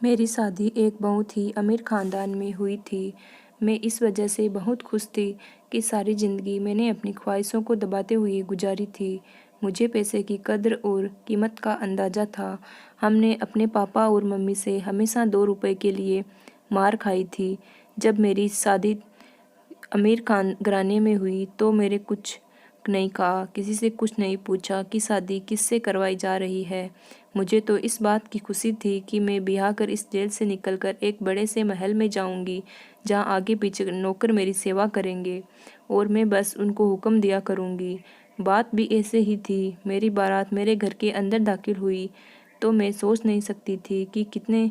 मेरी शादी एक बहुत ही अमीर ख़ानदान में हुई थी। मैं इस वजह से बहुत खुश थी कि सारी ज़िंदगी मैंने अपनी ख्वाहिशों को दबाते हुए गुजारी थी। मुझे पैसे की कद्र और कीमत का अंदाज़ा था। हमने अपने पापा और मम्मी से हमेशा 2 रुपए के लिए मार खाई थी। जब मेरी शादी अमीर खान घराने में हुई तो मेरे कुछ नहीं कहा, किसी से कुछ नहीं पूछा कि शादी किससे करवाई जा रही है। मुझे तो इस बात की खुशी थी कि मैं ब्याह कर इस जेल से निकलकर एक बड़े से महल में जाऊंगी, जहां आगे पीछे नौकर मेरी सेवा करेंगे और मैं बस उनको हुक्म दिया करूंगी। बात भी ऐसे ही थी। मेरी बारात मेरे घर के अंदर दाखिल हुई तो मैं सोच नहीं सकती थी कि कितने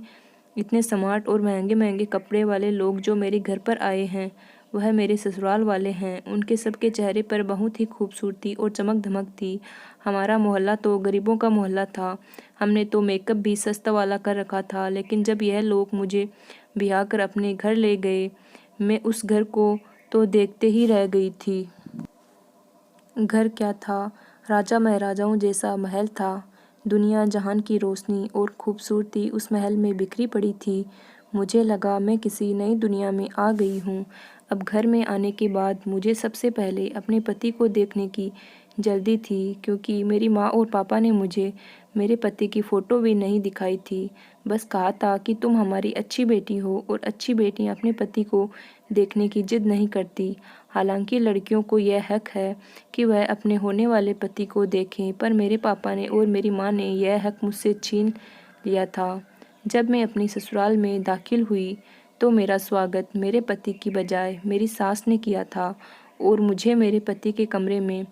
इतने स्मार्ट और महंगे महंगे कपड़े वाले लोग जो मेरे घर पर आए हैं वह मेरे ससुराल वाले हैं। उनके सबके चेहरे पर बहुत ही खूबसूरती और चमक धमक थी। हमारा मोहल्ला तो गरीबों का मोहल्ला था। हमने तो मेकअप भी सस्ता वाला कर रखा था, लेकिन जब यह लोग मुझे ब्याह कर अपने घर ले गए, मैं उस घर को तो देखते ही रह गई थी। घर क्या था, राजा महाराजाओं जैसा महल था। दुनिया जहान की रोशनी और खूबसूरती उस महल में बिखरी पड़ी थी। मुझे लगा मैं किसी नई दुनिया में आ गई हूँ। अब घर में आने के बाद मुझे सबसे पहले अपने पति को देखने की जल्दी थी, क्योंकि मेरी माँ और पापा ने मुझे मेरे पति की फ़ोटो भी नहीं दिखाई थी। बस कहा था कि तुम हमारी अच्छी बेटी हो और अच्छी बेटियाँ अपने पति को देखने की जिद नहीं करती। हालांकि लड़कियों को यह हक है कि वह अपने होने वाले पति को देखें, पर मेरे पापा ने और मेरी माँ ने यह हक मुझसे छीन लिया था। जब मैं अपनी ससुराल में दाखिल हुई तो मेरा स्वागत मेरे पति की बजाय मेरी सास ने किया था और मुझे मेरे पति के कमरे में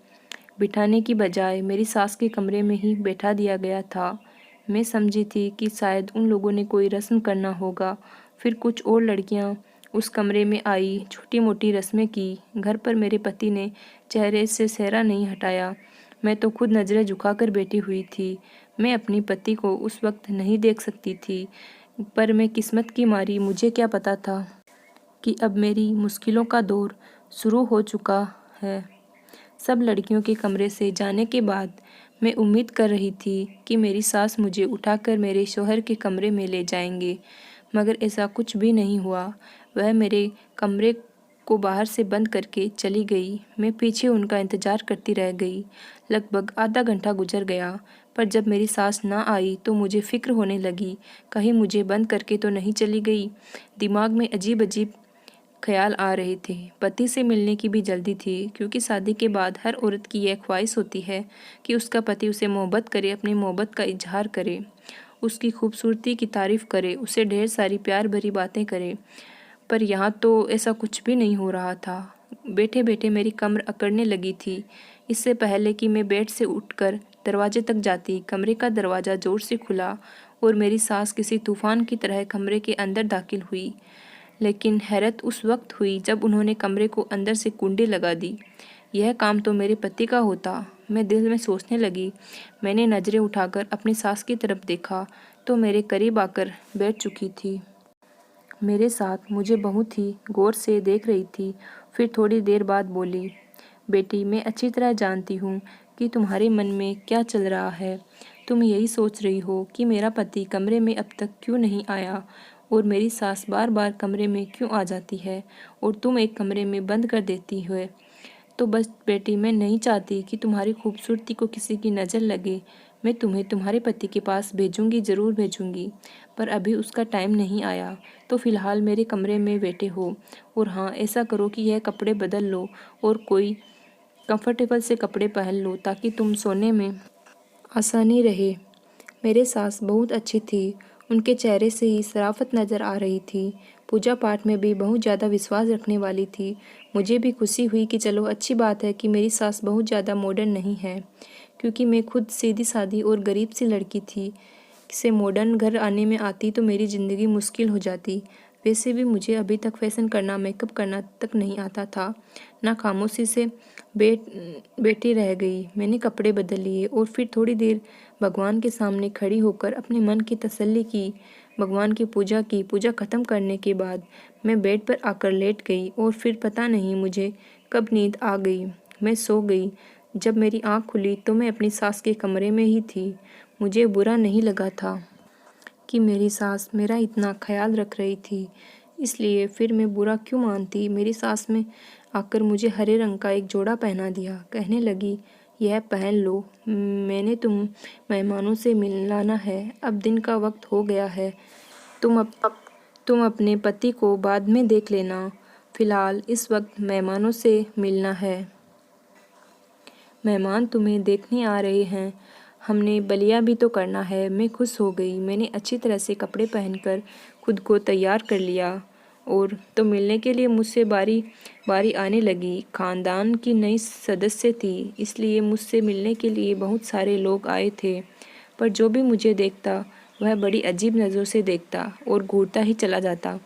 बिठाने की बजाय मेरी सास के कमरे में ही बैठा दिया गया था। मैं समझी थी कि शायद उन लोगों ने कोई रस्म करना होगा। फिर कुछ और लड़कियां उस कमरे में आई, छोटी मोटी रस्में की। घर पर मेरे पति ने चेहरे से सेहरा नहीं हटाया। मैं तो खुद नज़रें झुकाकर बैठी हुई थी। मैं अपनी पति को उस वक्त नहीं देख सकती थी, पर मैं किस्मत की मारी मुझे क्या पता था कि अब मेरी मुश्किलों का दौर शुरू हो चुका है। सब लड़कियों के कमरे से जाने के बाद मैं उम्मीद कर रही थी कि मेरी सास मुझे उठाकर मेरे शौहर के कमरे में ले जाएंगे, मगर ऐसा कुछ भी नहीं हुआ। वह मेरे कमरे को बाहर से बंद करके चली गई। मैं पीछे उनका इंतज़ार करती रह गई। लगभग आधा घंटा गुजर गया, पर जब मेरी सास ना आई तो मुझे फ़िक्र होने लगी, कहीं मुझे बंद करके तो नहीं चली गई। दिमाग में अजीब अजीब ख्याल आ रहे थे। पति से मिलने की भी जल्दी थी, क्योंकि शादी के बाद हर औरत की यह ख्वाहिश होती है कि उसका पति उसे मोहब्बत करे, अपनी मोहब्बत का इजहार करे, उसकी खूबसूरती की तारीफ़ करे, उसे ढेर सारी प्यार भरी बातें करे। पर यहाँ तो ऐसा कुछ भी नहीं हो रहा था। बैठे बैठे मेरी कमर अकड़ने लगी थी। इससे पहले कि मैं बेड से उठकर दरवाजे तक जाती, कमरे का दरवाज़ा ज़ोर से खुला और मेरी सास किसी तूफान की तरह कमरे के अंदर दाखिल हुई। लेकिन हैरत उस वक्त हुई जब उन्होंने कमरे को अंदर से कुंडी लगा दी। यह काम तो मेरे पति का होता, मैं दिल में सोचने लगी। मैंने नज़रें उठाकर अपनी सास की तरफ देखा तो मेरे करीब आकर बैठ चुकी थी। मेरे साथ मुझे बहुत ही गौर से देख रही थी। फिर थोड़ी देर बाद बोली, बेटी, मैं अच्छी तरह जानती हूँ कि तुम्हारे मन में क्या चल रहा है। तुम यही सोच रही हो कि मेरा पति कमरे में अब तक क्यों नहीं आया और मेरी सास बार बार कमरे में क्यों आ जाती है और तुम एक कमरे में बंद कर देती हो। तो बस बेटी, मैं नहीं चाहती कि तुम्हारी खूबसूरती को किसी की नज़र लगे। मैं तुम्हें तुम्हारे पति के पास भेजूंगी, ज़रूर भेजूंगी, पर अभी उसका टाइम नहीं आया। तो फ़िलहाल मेरे कमरे में बैठे हो। और हाँ, ऐसा करो कि यह कपड़े बदल लो और कोई कंफर्टेबल से कपड़े पहन लो, ताकि तुम सोने में आसानी रहे। मेरे सास बहुत अच्छी थी। उनके चेहरे से ही शराफत नज़र आ रही थी। पूजा पाठ में भी बहुत ज़्यादा विश्वास रखने वाली थी। मुझे भी खुशी हुई कि चलो, अच्छी बात है कि मेरी सास बहुत ज़्यादा मॉडर्न नहीं है, क्योंकि मैं खुद सीधी सादी और गरीब सी लड़की थी। से मॉडर्न घर आने में आती तो मेरी ज़िंदगी मुश्किल हो जाती। वैसे भी मुझे अभी तक फैशन करना, मेकअप करना तक नहीं आता था। ना खामोशी से बैठी रह गई। मैंने कपड़े बदल लिए और फिर थोड़ी देर भगवान के सामने खड़ी होकर अपने मन की तसल्ली की। भगवान की पूजा की। पूजा ख़त्म करने के बाद मैं बेड पर आकर लेट गई और फिर पता नहीं मुझे कब नींद आ गई। मैं सो गई। जब मेरी आँख खुली तो मैं अपनी सास के कमरे में ही थी। मुझे बुरा नहीं लगा था। कि मेरी सास मेरा इतना ख्याल रख रही थी, इसलिए फिर मैं बुरा क्यों मानती। मेरी सास ने आकर मुझे हरे रंग का एक जोड़ा पहना दिया। कहने लगी, यह पहन लो, मैंने तुम मेहमानों से मिलाना है। अब दिन का वक्त हो गया है, तुम अपने पति को बाद में देख लेना, फिलहाल इस वक्त मेहमानों से मिलना है। मेहमान तुम्हें देखने आ रहे हैं, हमने बलिया भी तो करना है। मैं खुश हो गई। मैंने अच्छी तरह से कपड़े पहनकर खुद को तैयार कर लिया और तो मिलने के लिए मुझसे बारी बारी आने लगी। खानदान की नई सदस्य थी, इसलिए मुझसे मिलने के लिए बहुत सारे लोग आए थे, पर जो भी मुझे देखता वह बड़ी अजीब नज़रों से देखता और घूरता ही चला जाता।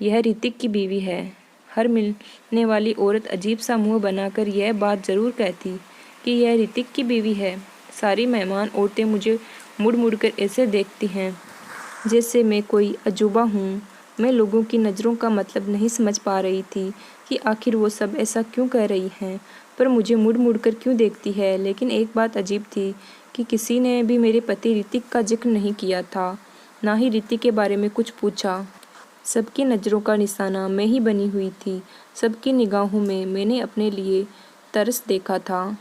यह ऋतिक की बीवी है। हर मिलने वाली औरत अजीब सा मुंह बनाकर यह बात ज़रूर कहती कि यह ऋतिक की बीवी है। सारी मेहमान औरतें मुझे मुड़ मुड़ कर ऐसे देखती हैं जैसे मैं कोई अजूबा हूँ। मैं लोगों की नज़रों का मतलब नहीं समझ पा रही थी कि आखिर वो सब ऐसा क्यों कह रही हैं, पर मुझे मुड़ मुड़ कर क्यों देखती है। लेकिन एक बात अजीब थी कि किसी ने भी मेरे पति ऋतिक का जिक्र नहीं किया था, ना ही ऋतिक के बारे में कुछ पूछा। सबकी नज़रों का निशाना मैं ही बनी हुई थी। सबकी निगाहों में मैंने अपने लिए तरस देखा था।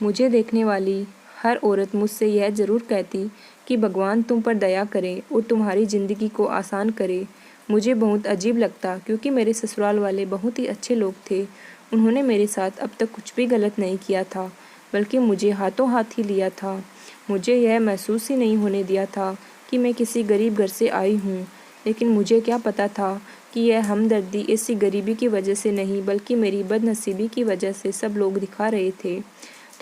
मुझे देखने वाली हर औरत मुझसे यह ज़रूर कहती कि भगवान तुम पर दया करे और तुम्हारी ज़िंदगी को आसान करे। मुझे बहुत अजीब लगता, क्योंकि मेरे ससुराल वाले बहुत ही अच्छे लोग थे। उन्होंने मेरे साथ अब तक कुछ भी गलत नहीं किया था, बल्कि मुझे हाथों हाथ ही लिया था। मुझे यह महसूस ही नहीं होने दिया था कि मैं किसी गरीब घर से आई हूँ। लेकिन मुझे क्या पता था कि यह हमदर्दी ऐसी गरीबी की वजह से नहीं, बल्कि मेरी बदनसीबी की वजह से सब लोग दिखा रहे थे।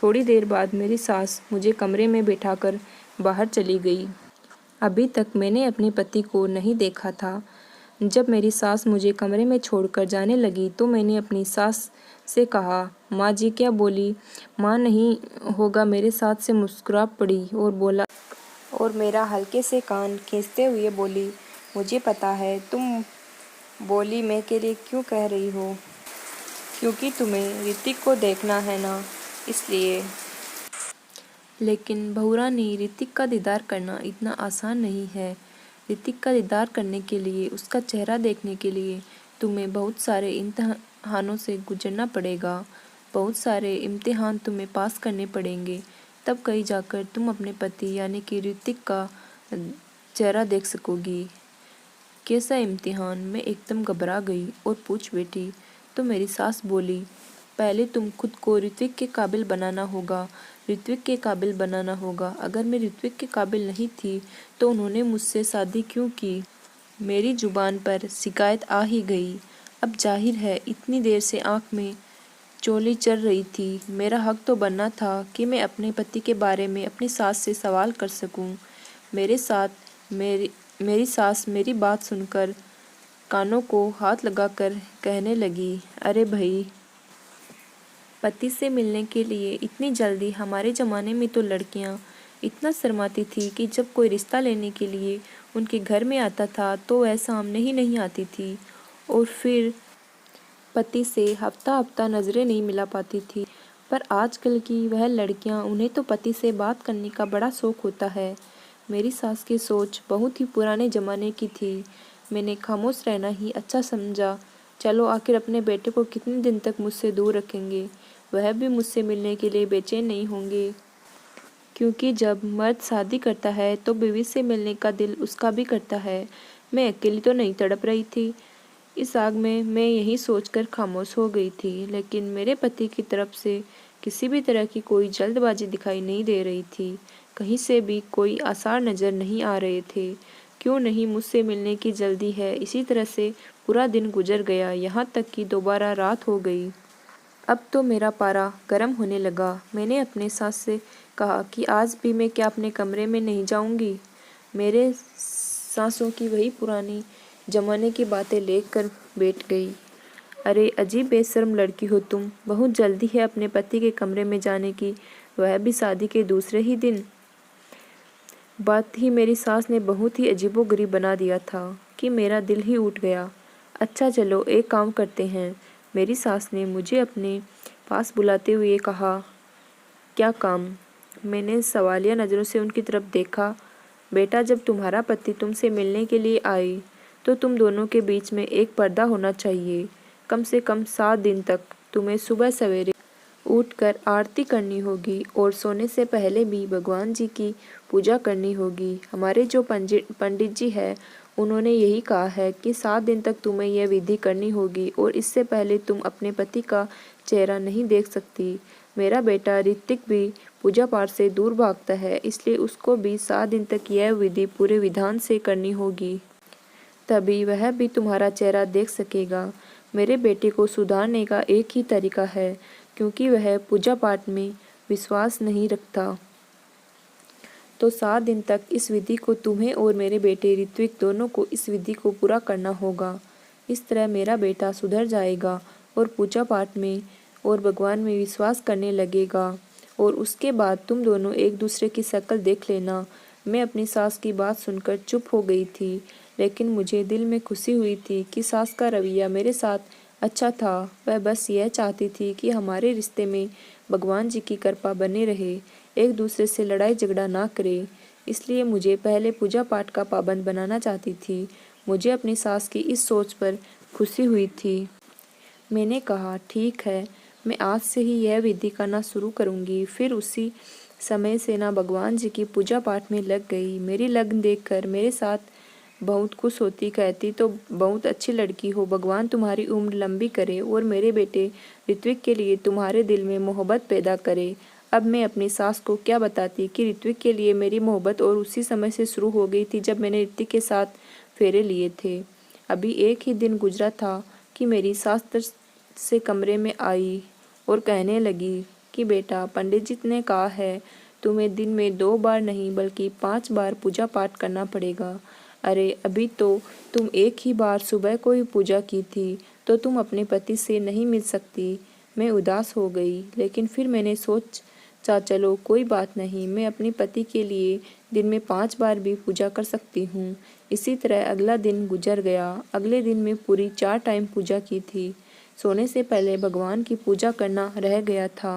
थोड़ी देर बाद मेरी सास मुझे कमरे में बैठाकर बाहर चली गई। अभी तक मैंने अपने पति को नहीं देखा था। जब मेरी सास मुझे कमरे में छोड़कर जाने लगी तो मैंने अपनी सास से कहा, माँ जी क्या बोली? माँ नहीं होगा मेरे साथ से मुस्कुरा पड़ी और मेरा हल्के से कान खींचते हुए बोली, मुझे पता है तुम बोली मैं के लिए क्यों कह रही हो, क्योंकि तुम्हें ऋतिक को देखना है ना, इसलिए। लेकिन बहुरानी, ऋतिक का दीदार करना इतना आसान नहीं है। ऋतिक का दीदार करने के लिए, उसका चेहरा देखने के लिए तुम्हें बहुत सारे इम्तिहानों से गुजरना पड़ेगा। बहुत सारे इम्तिहान तुम्हें पास करने पड़ेंगे, तब कहीं जाकर तुम अपने पति यानी कि ऋतिक का चेहरा देख सकोगी। कैसा इम्तिहान? मैं एकदम घबरा गई और पूछ बैठी। तो मेरी सास बोली, पहले तुम खुद को ऋत्विक के काबिल बनाना होगा, ऋत्विक के काबिल बनाना होगा। अगर मैं ऋत्विक के काबिल नहीं थी तो उन्होंने मुझसे शादी क्यों की? मेरी जुबान पर शिकायत आ ही गई। अब जाहिर है इतनी देर से आंख में चोली चल रही थी। मेरा हक तो बनना था कि मैं अपने पति के बारे में अपनी सास से सवाल कर सकूं। मेरी सास मेरी बात सुनकर कानों को हाथ लगाकर कहने लगी, अरे भाई, पति से मिलने के लिए इतनी जल्दी? हमारे ज़माने में तो लड़कियां इतना शर्माती थी कि जब कोई रिश्ता लेने के लिए उनके घर में आता था तो वह सामने ही नहीं आती थी, और फिर पति से हफ्ता हफ्ता नज़रें नहीं मिला पाती थी। पर आजकल की वह लड़कियां, उन्हें तो पति से बात करने का बड़ा शौक होता है। मेरी सास की सोच बहुत ही पुराने ज़माने की थी। मैंने खामोश रहना ही अच्छा समझा। चलो, आखिर अपने बेटे को कितने दिन तक मुझसे दूर रखेंगे? वह भी मुझसे मिलने के लिए बेचैन नहीं होंगे, क्योंकि जब मर्द शादी करता है तो बीवी से मिलने का दिल उसका भी करता है। मैं अकेली तो नहीं तड़प रही थी। इस आग में मैं यही सोचकर खामोश हो गई थी। लेकिन मेरे पति की तरफ से किसी भी तरह की कोई जल्दबाजी दिखाई नहीं दे रही थी। कहीं से भी कोई आसार नज़र नहीं आ रहे थे। क्यों नहीं मुझसे मिलने की जल्दी है? इसी तरह से पूरा दिन गुजर गया, यहाँ तक कि दोबारा रात हो गई। अब तो मेरा पारा गर्म होने लगा। मैंने अपने सास से कहा कि आज भी मैं क्या अपने कमरे में नहीं जाऊंगी? मेरे सासों की वही पुरानी जमाने की बातें लेकर बैठ गई। अरे अजीब बेशर्म लड़की हो तुम। बहुत जल्दी है अपने पति के कमरे में जाने की, वह भी शादी के दूसरे ही दिन। बात ही मेरी सास ने बहुत ही अजीबोगरीब बना दिया था कि मेरा दिल ही उठ गया। अच्छा चलो, एक काम करते हैं, मेरी सास ने मुझे अपने पास बुलाते हुए कहा। क्या काम? मैंने सवालिया नज़रों से उनकी तरफ देखा। बेटा, जब तुम्हारा पति तुमसे मिलने के लिए आए तो तुम दोनों के बीच में एक पर्दा होना चाहिए। कम से कम 7 दिन तक तुम्हें सुबह सवेरे उठकर आरती करनी होगी और सोने से पहले भी भगवान जी की पूजा करनी होगी। हमारे जो पंडित जी है उन्होंने यही कहा है कि 7 दिन तक तुम्हें यह विधि करनी होगी और इससे पहले तुम अपने पति का चेहरा नहीं देख सकती। मेरा बेटा ऋतिक भी पूजा पाठ से दूर भागता है, इसलिए उसको भी 7 दिन तक यह विधि पूरे विधान से करनी होगी, तभी वह भी तुम्हारा चेहरा देख सकेगा। मेरे बेटे को सुधारने का एक ही तरीका है, क्योंकि वह पूजा पाठ में विश्वास नहीं रखता। तो 7 दिन तक इस विधि को तुम्हें और मेरे बेटे ऋत्विक दोनों को इस विधि को पूरा करना होगा। इस तरह मेरा बेटा सुधर जाएगा और पूजा पाठ में और भगवान में विश्वास करने लगेगा, और उसके बाद तुम दोनों एक दूसरे की शक्ल देख लेना। मैं अपनी सास की बात सुनकर चुप हो गई थी, लेकिन मुझे दिल में खुशी हुई थी कि सास का रवैया मेरे साथ अच्छा था। वह बस यह चाहती थी कि हमारे रिश्ते में भगवान जी की कृपा बने रहे, एक दूसरे से लड़ाई झगड़ा ना करे। इसलिए मुझे पहले पूजा पाठ का पाबंद बनाना चाहती थी। मुझे अपनी सास की इस सोच पर खुशी हुई थी। मैंने कहा, ठीक है, मैं आज से ही यह विधि करना शुरू करूँगी। फिर उसी समय से ना भगवान जी की पूजा पाठ में लग गई। मेरी लगन देखकर मेरे साथ बहुत खुश होती, कहती तो बहुत अच्छी लड़की हो, भगवान तुम्हारी उम्र लंबी करे और मेरे बेटे ऋत्विक के लिए तुम्हारे दिल में मोहब्बत पैदा करे। अब मैं अपनी सास को क्या बताती कि ऋत्विक के लिए मेरी मोहब्बत और उसी समय से शुरू हो गई थी जब मैंने ऋतिक के साथ फेरे लिए थे। अभी एक ही दिन गुजरा था कि मेरी सास से कमरे में आई और कहने लगी कि बेटा, पंडित जी ने कहा है तुम्हें दिन में 2 बार नहीं बल्कि 5 बार पूजा पाठ करना पड़ेगा। अरे, अभी तो तुम एक ही बार सुबह को ही पूजा की थी, तो तुम अपने पति से नहीं मिल सकती। मैं उदास हो गई, लेकिन फिर मैंने सोचा चलो कोई बात नहीं, मैं अपने पति के लिए दिन में 5 बार भी पूजा कर सकती हूँ। इसी तरह अगला दिन गुजर गया। अगले दिन मैं पूरी 4 टाइम पूजा की थी। सोने से पहले भगवान की पूजा करना रह गया था।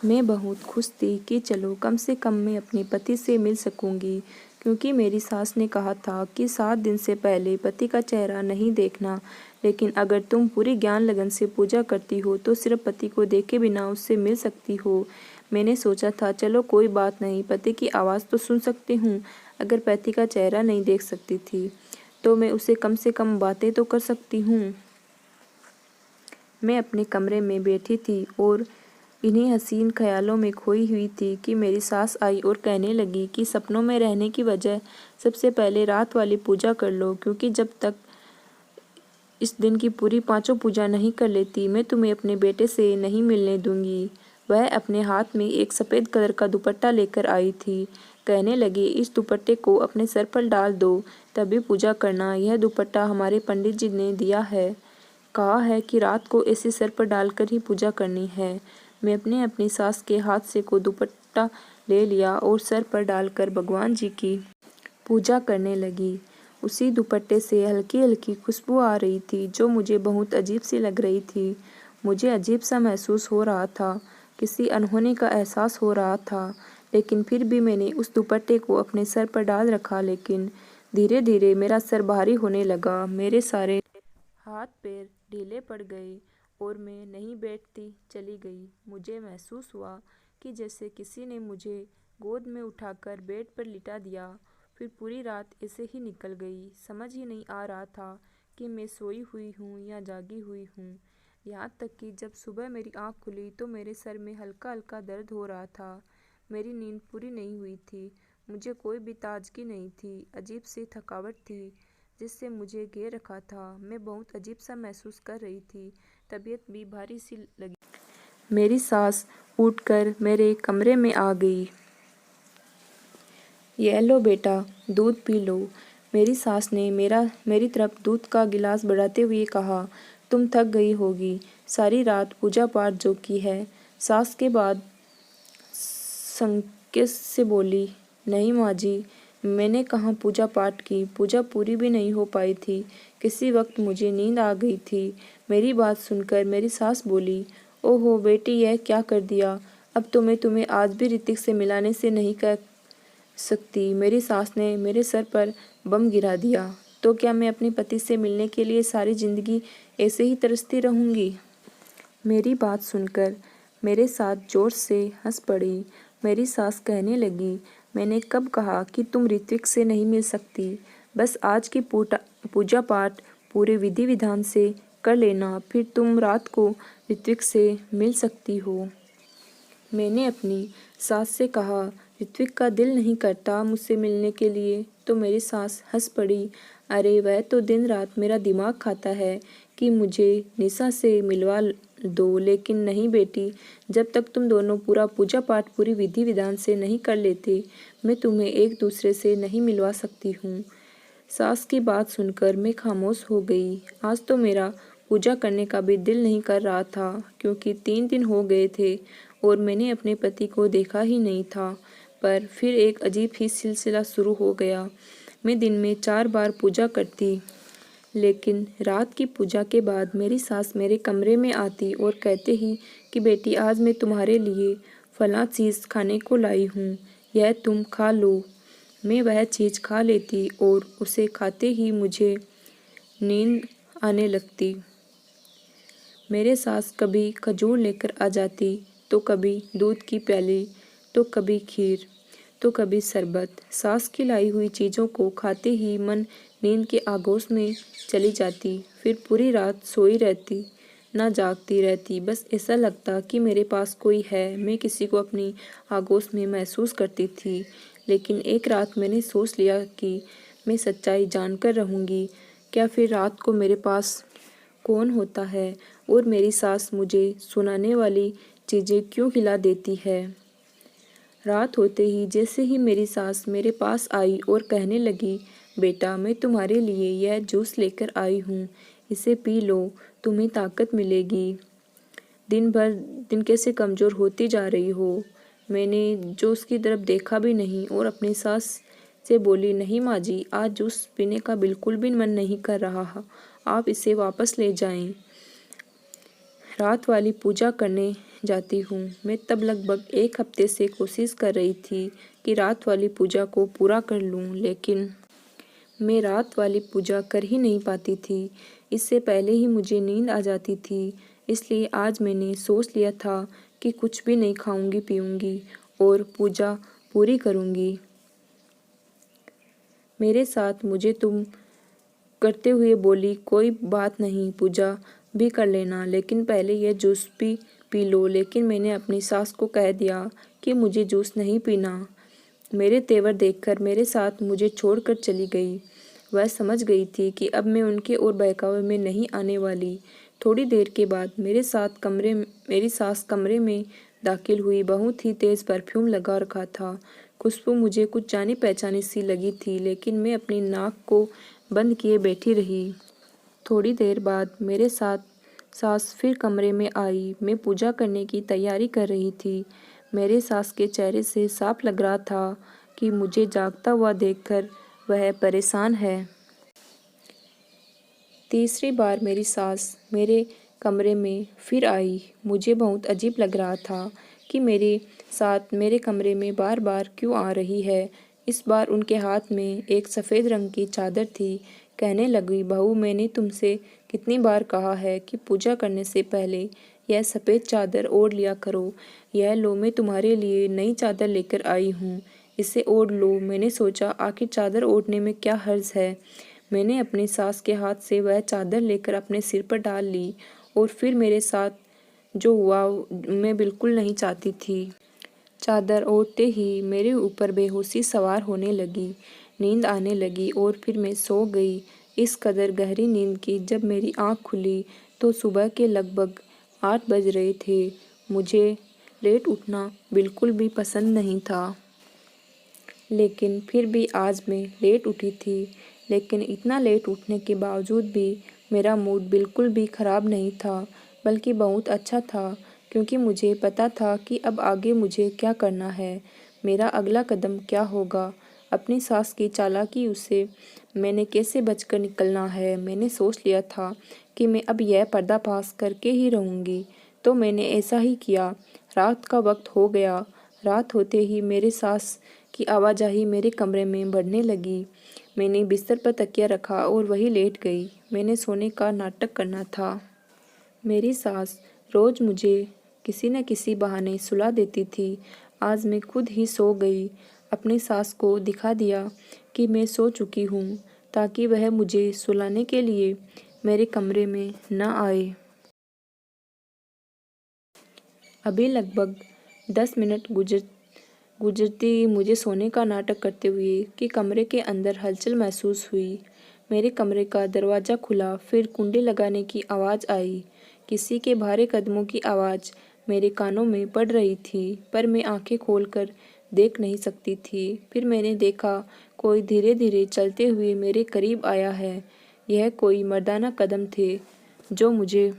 मैं बहुत खुश थी कि चलो कम से कम मैं अपने पति से मिल सकूंगी, क्योंकि मेरी सास ने कहा था कि 7 दिन से पहले पति का चेहरा नहीं देखना। लेकिन अगर तुम पूरी ज्ञान लगन से पूजा करती हो तो सिर्फ पति को देखे बिना उससे मिल सकती हो। मैंने सोचा था चलो कोई बात नहीं, पति की आवाज़ तो सुन सकती हूँ। अगर पति का चेहरा नहीं देख सकती थी तो मैं उसे कम से कम बातें तो कर सकती हूँ। मैं अपने कमरे में बैठी थी और इन्हीं हसीन ख्यालों में खोई हुई थी कि मेरी सास आई और कहने लगी कि सपनों में रहने की वजह सबसे पहले रात वाली पूजा कर लो, क्योंकि जब तक इस दिन की पूरी 5 पूजा नहीं कर लेती मैं तुम्हें अपने बेटे से नहीं मिलने दूंगी। वह अपने हाथ में एक सफ़ेद कलर का दुपट्टा लेकर आई थी। कहने लगी, इस दुपट्टे को अपने सर पर डाल दो, तभी पूजा करना। यह दुपट्टा हमारे पंडित जी ने दिया है, कहा है कि रात को इसे सर पर डालकर ही पूजा करनी है। मैं अपनी सास के हाथ से को दुपट्टा ले लिया और सर पर डालकर भगवान जी की पूजा करने लगी। उसी दुपट्टे से हल्की हल्की खुशबू आ रही थी जो मुझे बहुत अजीब सी लग रही थी। मुझे अजीब सा महसूस हो रहा था, किसी अनहोनी का एहसास हो रहा था, लेकिन फिर भी मैंने उस दुपट्टे को अपने सर पर डाल रखा। लेकिन धीरे धीरे मेरा सर भारी होने लगा, मेरे सारे हाथ पैर ढीले पड़ गए और मैं नहीं बैठती चली गई। मुझे महसूस हुआ कि जैसे किसी ने मुझे गोद में उठाकर बेड पर लिटा दिया। फिर पूरी रात ऐसे ही निकल गई। समझ ही नहीं आ रहा था कि मैं सोई हुई हूँ या जागी हुई हूँ। यहाँ तक कि जब सुबह मेरी आँख खुली तो मेरे सर में हल्का हल्का दर्द हो रहा था। मेरी नींद पूरी नहीं हुई थी, मुझे कोई भी ताजगी नहीं थी। अजीब सी थकावट थी जिससे मुझे घेर रखा था। मैं बहुत अजीब सा महसूस कर रही थी, तबीयत भी भारी सी लगी। मेरी सास उठकर मेरे कमरे में आ गई। ये लो बेटा, दूध पी लो। मेरी सास ने मेरी तरफ दूध का गिलास बढ़ाते हुए कहा, तुम थक गई होगी, सारी रात पूजा पाठ जो की है। सास के बाद संकेत से बोली, नहीं माँ जी, मैंने कहाँ पूजा पाठ की, पूजा पूरी भी नहीं हो पाई थी, किसी वक्त मुझे नींद आ गई थी। मेरी बात सुनकर मेरी सास बोली, ओहो बेटी, यह क्या कर दिया। अब तो मैं तुम्हें आज भी ऋतिक से मिलाने से नहीं सकती। मेरी सास ने मेरे सर पर बम गिरा दिया। तो क्या मैं अपने पति से मिलने के लिए सारी जिंदगी ऐसे ही तरसती रहूंगी? मेरी बात सुनकर मेरे साथ जोर से हंस पड़ी। मेरी सास कहने लगी, मैंने कब कहा कि तुम ऋत्विक से नहीं मिल सकती? बस आज की पूजा पाठ पूरे विधि विधान से कर लेना, फिर तुम रात को ऋत्विक से मिल सकती हो। मैंने अपनी सास से कहा, ऋत्विक का दिल नहीं करता मुझसे मिलने के लिए। तो मेरी सास हंस पड़ी, अरे वह तो दिन रात मेरा दिमाग खाता है कि मुझे निशा से मिलवा दो। लेकिन नहीं बेटी, जब तक तुम दोनों पूरा पूजा पाठ पूरी विधि विधान से नहीं कर लेते, मैं तुम्हें एक दूसरे से नहीं मिलवा सकती हूँ। सास की बात सुनकर मैं खामोश हो गई। आज तो मेरा पूजा करने का भी दिल नहीं कर रहा था, क्योंकि 3 दिन हो गए थे और मैंने अपने पति को देखा ही नहीं था। पर फिर एक अजीब ही सिलसिला शुरू हो गया। मैं दिन में 4 बार पूजा करती, लेकिन रात की पूजा के बाद मेरी सास मेरे कमरे में आती और कहते ही कि बेटी, आज मैं तुम्हारे लिए फलां चीज़ खाने को लाई हूँ, यह तुम खा लो। मैं वह चीज़ खा लेती और उसे खाते ही मुझे नींद आने लगती। मेरे सास कभी खजूर लेकर आ जाती, तो कभी दूध की प्याली, तो कभी खीर, तो कभी शरबत। सास की लाई हुई चीज़ों को खाते ही मन नींद के आगोश में चली जाती। फिर पूरी रात सोई रहती, ना जागती रहती। बस ऐसा लगता कि मेरे पास कोई है। मैं किसी को अपनी आगोश में महसूस करती थी। लेकिन एक रात मैंने सोच लिया कि मैं सच्चाई जानकर रहूँगी। क्या फिर रात को मेरे पास कौन होता है और मेरी सास मुझे सुनाने वाली चीज़ें क्यों खिला देती है? रात होते ही जैसे ही मेरी सास मेरे पास आई और कहने लगी, बेटा, मैं तुम्हारे लिए यह जूस लेकर आई हूँ, इसे पी लो, तुम्हें ताकत मिलेगी। दिन भर दिन कैसे कमज़ोर होती जा रही हो। मैंने जूस की तरफ देखा भी नहीं और अपनी सास से बोली, नहीं माँ जी, आज जूस पीने का बिल्कुल भी मन नहीं कर रहा, आप इसे वापस ले जाएं। रात वाली पूजा करने जाती हूँ। मैं तब लगभग 1 हफ्ते से कोशिश कर रही थी कि रात वाली पूजा को पूरा कर लूँ, लेकिन मैं रात वाली पूजा कर ही नहीं पाती थी। इससे पहले ही मुझे नींद आ जाती थी। इसलिए आज मैंने सोच लिया था कि कुछ भी नहीं खाऊंगी पीऊंगी और पूजा पूरी करूंगी। मेरे साथ मुझे तुम करते हुए बोली, कोई बात नहीं, पूजा भी कर लेना, लेकिन पहले यह जूस भी पी लो। लेकिन मैंने अपनी सास को कह दिया कि मुझे जूस नहीं पीना। मेरे तेवर देखकर मेरे साथ मुझे छोड़कर चली गई। वह समझ गई थी कि अब मैं उनके और बहकावे में नहीं आने वाली। थोड़ी देर के बाद मेरी सास कमरे में दाखिल हुई। बहुत ही तेज़ परफ्यूम लगा रखा था। खुशबू मुझे कुछ जानी पहचानी सी लगी थी, लेकिन मैं अपनी नाक को बंद किए बैठी रही। थोड़ी देर बाद मेरे साथ सास फिर कमरे में आई। मैं पूजा करने की तैयारी कर रही थी। मेरे सास के चेहरे से साफ लग रहा था कि मुझे जागता हुआ देखकर वह परेशान है। तीसरी बार मेरी सास मेरे कमरे में फिर आई। मुझे बहुत अजीब लग रहा था कि मेरे साथ मेरे कमरे में बार बार क्यों आ रही है। इस बार उनके हाथ में एक सफ़ेद रंग की चादर थी। कहने लगी, बहू, मैंने तुमसे कितनी बार कहा है कि पूजा करने से पहले यह सफ़ेद चादर ओढ़ लिया करो। यह लो, मैं तुम्हारे लिए नई चादर लेकर आई हूँ, इसे ओढ़ लो। मैंने सोचा, आखिर चादर ओढ़ने में क्या हर्ज है। मैंने अपनी सास के हाथ से वह चादर लेकर अपने सिर पर डाल ली और फिर मेरे साथ जो हुआ मैं बिल्कुल नहीं चाहती थी। चादर ओढ़ते ही मेरे ऊपर बेहोशी सवार होने लगी, नींद आने लगी और फिर मैं सो गई। इस कदर गहरी नींद की जब मेरी आँख खुली तो सुबह के लगभग 8 बज रहे थे। मुझे लेट उठना बिल्कुल भी पसंद नहीं था, लेकिन फिर भी आज मैं लेट उठी थी। लेकिन इतना लेट उठने के बावजूद भी मेरा मूड बिल्कुल भी ख़राब नहीं था, बल्कि बहुत अच्छा था, क्योंकि मुझे पता था कि अब आगे मुझे क्या करना है, मेरा अगला कदम क्या होगा, अपनी सास की चालाकी से मैंने कैसे बचकर निकलना है। मैंने सोच लिया था कि मैं अब यह पर्दाफाश करके ही रहूँगी, तो मैंने ऐसा ही किया। रात का वक्त हो गया। रात होते ही मेरे सास की आवाजाही मेरे कमरे में बढ़ने लगी। मैंने बिस्तर पर तकिया रखा और वहीं लेट गई। मैंने सोने का नाटक करना था। मेरी सास रोज मुझे किसी न किसी बहाने सुला देती थी। आज मैं खुद ही सो गई। अपनी सास को दिखा दिया कि मैं सो चुकी हूँ, ताकि वह मुझे सुलाने के लिए मेरे कमरे में न आए। अभी लगभग 10 मिनट गुजरती मुझे सोने का नाटक करते हुए कि कमरे के अंदर हलचल महसूस हुई। मेरे कमरे का दरवाज़ा खुला, फिर कुंडी लगाने की आवाज़ आई। किसी के भारे कदमों की आवाज़ मेरे कानों में पड़ रही थी, पर मैं आंखें खोलकर देख नहीं सकती थी। फिर मैंने देखा कोई धीरे धीरे चलते हुए मेरे करीब आया है। यह कोई मर्दाना कदम थे जो मुझे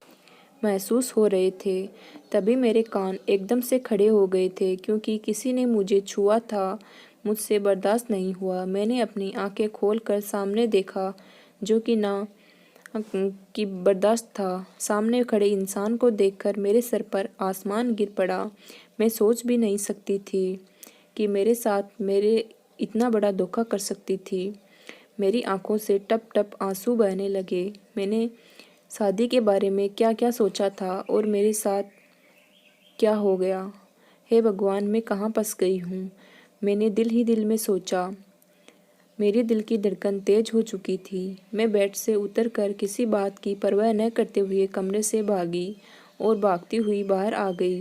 महसूस हो रहे थे। तभी मेरे कान एकदम से खड़े हो गए थे, क्योंकि किसी ने मुझे छुआ था। मुझसे बर्दाश्त नहीं हुआ। मैंने अपनी आंखें खोलकर सामने देखा, जो कि ना कि बर्दाश्त था। सामने खड़े इंसान को देखकर मेरे सर पर आसमान गिर पड़ा। मैं सोच भी नहीं सकती थी कि मेरे साथ मेरे इतना बड़ा धोखा कर सकती थी। मेरी आंखों से टप टप आंसू बहने लगे। मैंने शादी के बारे में क्या क्या सोचा था और मेरे साथ क्या हो गया। हे भगवान, मैं कहाँ फंस गई हूँ। मैंने दिल ही दिल में सोचा। मेरे दिल की धड़कन तेज हो चुकी थी। मैं बेड से उतरकर किसी बात की परवाह न करते हुए कमरे से भागी और भागती हुई बाहर आ गई।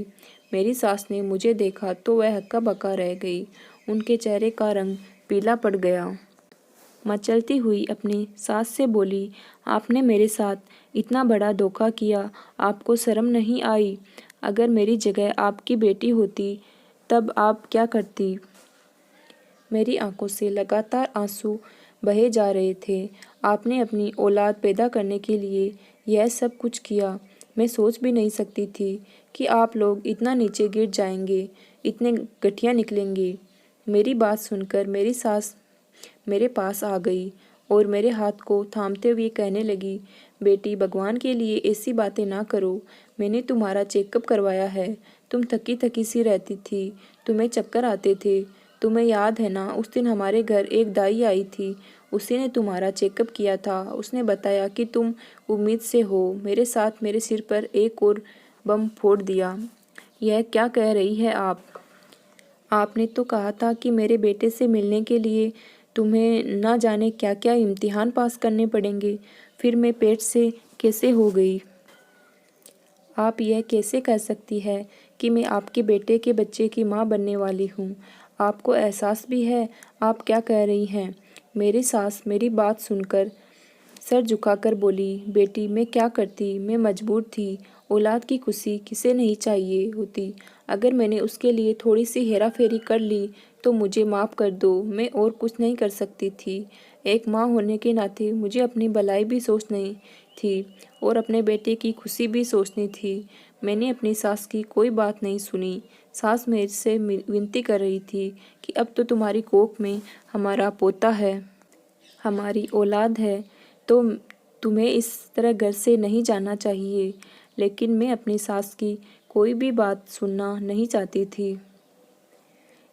मेरी सास ने मुझे देखा तो वह हक्का बक्का रह गई। उनके चेहरे का रंग पीला पड़ गया। मचलती हुई अपनी सास से बोली, आपने मेरे साथ इतना बड़ा धोखा किया, आपको शर्म नहीं आई? अगर मेरी जगह आपकी बेटी होती तब आप क्या करती? मेरी आंखों से लगातार आंसू बहे जा रहे थे। आपने अपनी औलाद पैदा करने के लिए यह सब कुछ किया। मैं सोच भी नहीं सकती थी कि आप लोग इतना नीचे गिर जाएंगे, इतने घटिया निकलेंगे। मेरी बात सुनकर मेरी सास मेरे पास आ गई और मेरे हाथ को थामते हुए कहने लगी, बेटी, भगवान के लिए ऐसी बातें ना करो। मैंने तुम्हारा चेकअप करवाया है। तुम थकी थकी सी रहती थी, तुम्हें चक्कर आते थे। तुम्हें याद है ना, उस दिन हमारे घर एक दाई आई थी। उसी ने तुम्हारा चेकअप किया था। उसने बताया कि तुम उम्मीद से हो। मेरे साथ मेरे सिर पर एक और बम फोड़ दिया। यह क्या कह रही है आप? आपने तो कहा था कि मेरे बेटे से मिलने के लिए तुम्हें ना जाने क्या क्या इम्तिहान पास करने पड़ेंगे। फिर मैं पेट से कैसे हो गई? आप यह कैसे कह सकती है कि मैं आपके बेटे के बच्चे की माँ बनने वाली हूँ? आपको एहसास भी है आप क्या कह रही हैं? मेरी सास मेरी बात सुनकर सर झुकाकर बोली, बेटी, मैं क्या करती? मैं मजबूर थी। औलाद की खुशी किसे नहीं चाहिए होती। अगर मैंने उसके लिए थोड़ी सी हेरा फेरी कर ली तो मुझे माफ़ कर दो। मैं और कुछ नहीं कर सकती थी। एक माँ होने के नाते मुझे अपनी भलाई भी सोचनी थी और अपने बेटे की खुशी भी सोचनी थी। मैंने अपनी सास की कोई बात नहीं सुनी। सास मेरे से विनती कर रही थी कि अब तो तुम्हारी कोख में हमारा पोता है, हमारी औलाद है, तो तुम्हें इस तरह घर से नहीं जाना चाहिए। लेकिन मैं अपनी सास की कोई भी बात सुनना नहीं चाहती थी।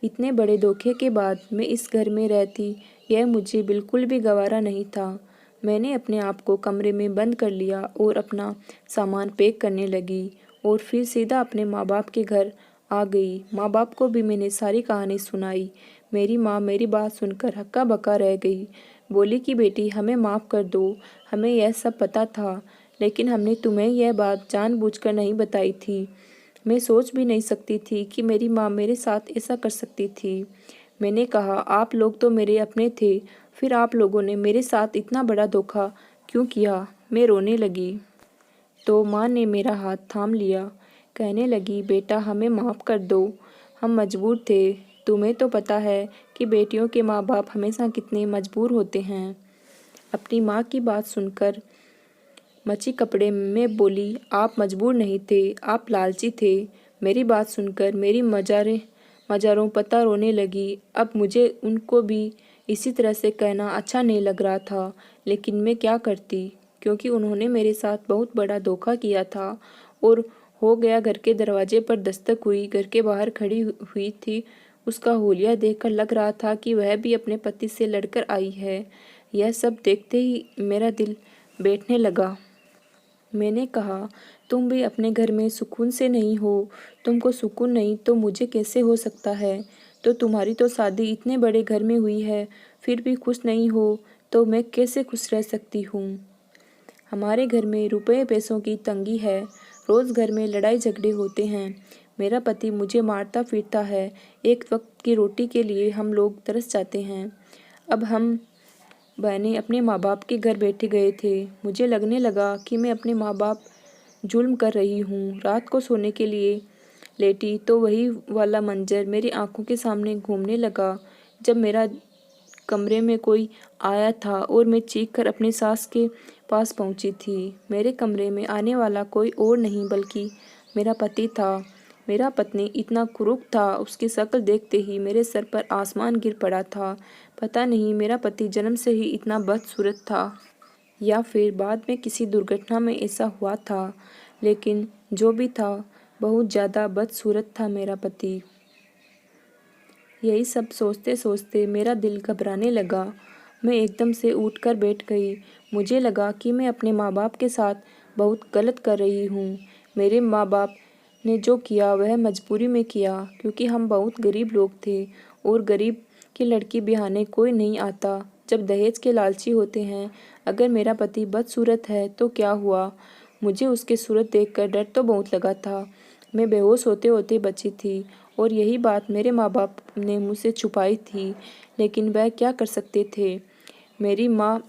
इतने बड़े धोखे के बाद मैं इस घर में रहती, यह मुझे बिल्कुल भी गवारा नहीं था। मैंने अपने आप को कमरे में बंद कर लिया और अपना सामान पैक करने लगी और फिर सीधा अपने माँ बाप के घर आ गई। माँ बाप को भी मैंने सारी कहानी सुनाई। मेरी माँ मेरी बात सुनकर हक्का बक्का रह गई। बोली कि बेटी, हमें माफ़ कर दो, हमें यह सब पता था, लेकिन हमने तुम्हें यह बात जानबूझकर नहीं बताई थी। मैं सोच भी नहीं सकती थी कि मेरी माँ मेरे साथ ऐसा कर सकती थी। मैंने कहा, आप लोग तो मेरे अपने थे, फिर आप लोगों ने मेरे साथ इतना बड़ा धोखा क्यों किया? मैं रोने लगी तो माँ ने मेरा हाथ थाम लिया। कहने लगी, बेटा, हमें माफ़ कर दो, हम मजबूर थे। तुम्हें तो पता है कि बेटियों के माँ बाप हमेशा कितने मजबूर होते हैं। अपनी माँ की बात सुनकर मची कपड़े में बोली, आप मजबूर नहीं थे, आप लालची थे। मेरी बात सुनकर मेरी मजारों पता रोने लगी। अब मुझे उनको भी इसी तरह से कहना अच्छा नहीं लग रहा था, लेकिन मैं क्या करती, क्योंकि उन्होंने मेरे साथ बहुत बड़ा धोखा किया था। और हो गया। घर के दरवाजे पर दस्तक हुई। घर के बाहर खड़ी हुई थी उसका हुलिया देखकर लग रहा था कि वह भी अपने पति से लड़कर आई है। यह सब देखते ही मेरा दिल बैठने लगा। मैंने कहा, तुम भी अपने घर में सुकून से नहीं हो। तुमको सुकून नहीं तो मुझे कैसे हो सकता है। तो तुम्हारी तो शादी इतने बड़े घर में हुई है, फिर भी खुश नहीं हो तो मैं कैसे खुश रह सकती हूँ। हमारे घर में रुपये पैसों की तंगी है। रोज़ घर में लड़ाई झगड़े होते हैं। मेरा पति मुझे मारता पीटता है। एक वक्त की रोटी के लिए हम लोग तरस जाते हैं। अब हम बहनें अपने माँ बाप के घर बैठे गए थे। मुझे लगने लगा कि मैं अपने माँ बाप जुल्म कर रही हूँ। रात को सोने के लिए लेटी तो वही वाला मंजर मेरी आंखों के सामने घूमने लगा। जब मेरा कमरे में कोई आया था और मैं चीख कर अपनी सास के पास पहुंची थी। मेरे कमरे में आने वाला कोई और नहीं बल्कि मेरा पति था। मेरा पत्नी इतना क्रूर था, उसकी शक्ल देखते ही मेरे सर पर आसमान गिर पड़ा था। पता नहीं मेरा पति जन्म से ही इतना बदसूरत था या फिर बाद में किसी दुर्घटना में ऐसा हुआ था, लेकिन जो भी था बहुत ज़्यादा बदसूरत था मेरा पति। यही सब सोचते सोचते मेरा दिल घबराने लगा। मैं एकदम से उठकर बैठ गई। मुझे लगा कि मैं अपने माँ बाप के साथ बहुत गलत कर रही हूँ। मेरे माँ बाप ने जो किया वह मजबूरी में किया, क्योंकि हम बहुत गरीब लोग थे और गरीब की लड़की ब्याहने कोई नहीं आता जब दहेज के लालची होते हैं। अगर मेरा पति बदसूरत है तो क्या हुआ, मुझे उसकी सूरत देखकर डर तो बहुत लगा था। मैं बेहोश होते होते बची थी और यही बात मेरे माँ बाप ने मुझसे छुपाई थी, लेकिन वह क्या कर सकते थे। मेरी माँ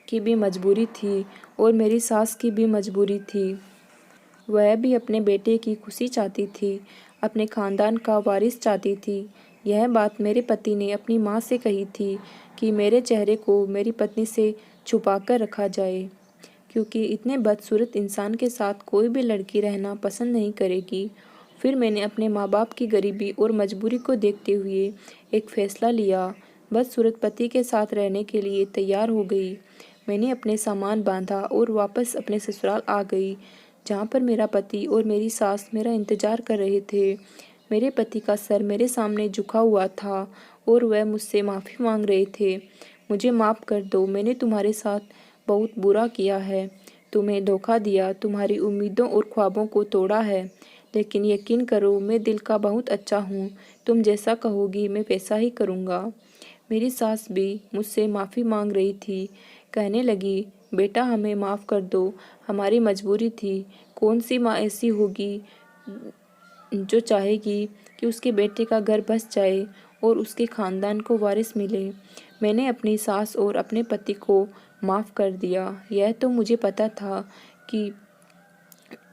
की भी मजबूरी थी और मेरी सास की भी मजबूरी थी। वह भी अपने बेटे की खुशी चाहती थी, अपने खानदान का वारिस चाहती थी। यह बात मेरे पति ने अपनी माँ से कही थी कि मेरे चेहरे को मेरी पत्नी से छुपा कर रखा जाए, क्योंकि इतने बदसूरत इंसान के साथ कोई भी लड़की रहना पसंद नहीं करेगी। फिर मैंने अपने माँ बाप की गरीबी और मजबूरी को देखते हुए एक फ़ैसला लिया। बदसूरत पति के साथ रहने के लिए तैयार हो गई। मैंने अपने सामान बांधा और वापस अपने ससुराल आ गई, जहाँ पर मेरा पति और मेरी सास मेरा इंतज़ार कर रहे थे। मेरे पति का सर मेरे सामने झुका हुआ था और वह मुझसे माफ़ी मांग रहे थे। मुझे माफ़ कर दो, मैंने तुम्हारे साथ बहुत बुरा किया है, तुम्हें धोखा दिया, तुम्हारी उम्मीदों और ख्वाबों को तोड़ा है। लेकिन यकीन करो, मैं दिल का बहुत अच्छा हूँ। तुम जैसा कहोगी मैं वैसा ही करूँगा। मेरी सास भी मुझसे माफ़ी मांग रही थी। कहने लगी, बेटा हमें माफ़ कर दो, हमारी मजबूरी थी। कौन सी माँ ऐसी होगी जो चाहेगी कि उसके बेटे का घर बस जाए और उसके ख़ानदान को वारिस मिले। मैंने अपनी सास और अपने पति को माफ़ कर दिया। यह तो मुझे पता था कि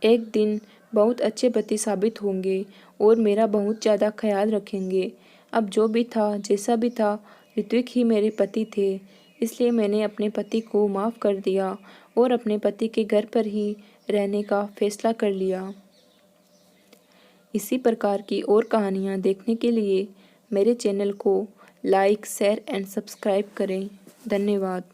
एक दिन बहुत अच्छे पति साबित होंगे और मेरा बहुत ज़्यादा ख्याल रखेंगे। अब जो भी था, जैसा भी था, ऋत्विक ही मेरे पति थे। इसलिए मैंने अपने पति को माफ़ कर दिया और अपने पति के घर पर ही रहने का फ़ैसला कर लिया। इसी प्रकार की और कहानियाँ देखने के लिए मेरे चैनल को लाइक, शेयर एंड सब्सक्राइब करें। धन्यवाद।